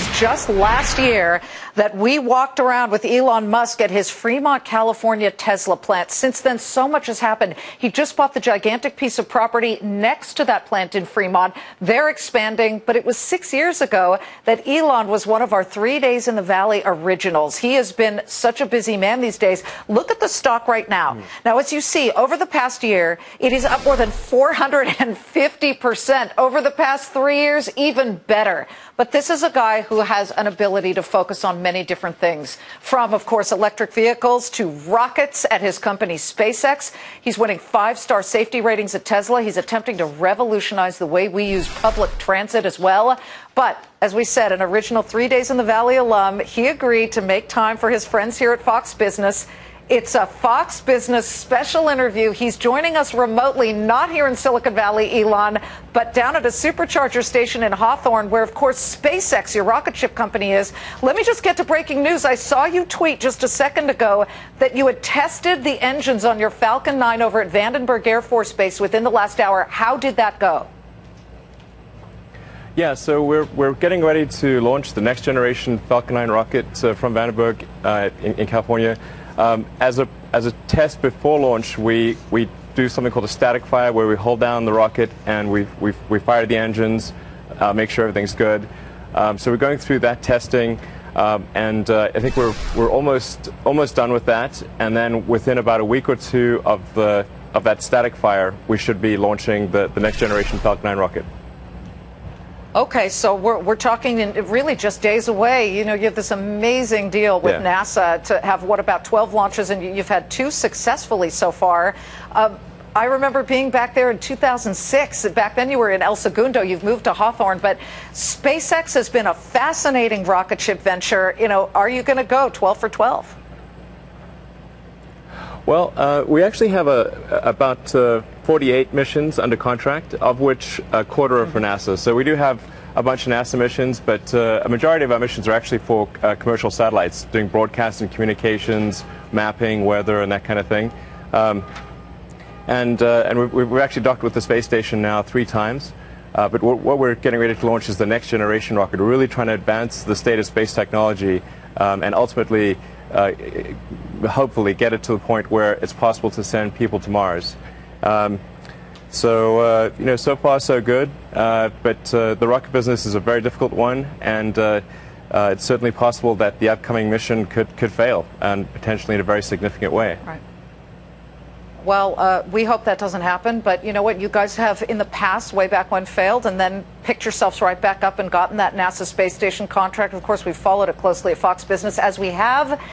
was just last year that we walked around with Elon Musk at his Fremont, California Tesla plant. Since then, so much has happened. He just bought the gigantic piece of property next to that plant in Fremont. They're expanding, but it was 6 years ago that Elon was one of our 3 Days in the Valley originals. He has been such a busy man these days. Look at the stock right now. Now, as you see, over the past year, it is up more than 450%. Over the past 3 years, even better. But this is a guy who has an ability to focus on many different things, from, of course, electric vehicles to rockets at his company SpaceX. He's winning 5-star safety ratings at Tesla. He's attempting to revolutionize the way we use public transit as well. But, as we said, an original 3 Days in the Valley alum, he agreed to make time for his friends here at Fox Business. It's a Fox Business special interview. He's joining us remotely, not here in Silicon Valley, Elon, but down at a supercharger station in Hawthorne, where, of course, SpaceX, your rocket ship company, is. Let me just get to breaking news. I saw you tweet just a second ago that you had tested the engines on your Falcon 9 over at Vandenberg Air Force Base within the last hour. How did that go? Yeah, so we're getting ready to launch the next generation Falcon 9 rocket from Vandenberg in California. As a test before launch, we do something called a static fire, where we hold down the rocket and we fire the engines, make sure everything's good. So we're going through that testing, and I think we're almost done with that. And then within about a week or two of that static fire, we should be launching the next generation Falcon 9 rocket. Okay, so we're talking really just days away. You know, you have this amazing deal with NASA to have, what, about 12 launches, and you've had 2 successfully so far. I remember being back there in 2006. Back then you were in El Segundo. You've moved to Hawthorne. But SpaceX has been a fascinating rocket ship venture. You know, are you going to go 12 for 12? Well, we actually have about 48 missions under contract, of which a quarter are for NASA. So we do have a bunch of NASA missions, but a majority of our missions are actually for commercial satellites, doing broadcasting, communications, mapping, weather, and that kind of thing. And we've actually docked with the space station now 3 times. But what we're getting ready to launch is the next generation rocket. We're really trying to advance the state of space technology and ultimately hopefully get it to the point where it's possible to send people to Mars. So you know, so far so good, but the rocket business is a very difficult one, and it's certainly possible that the upcoming mission could fail, and potentially in a very significant way. Right. Well, we hope that doesn't happen, but you know what? You guys have in the past, way back when, failed and then picked yourselves right back up and gotten that NASA space station contract. Of course, we've followed it closely at Fox Business, as we have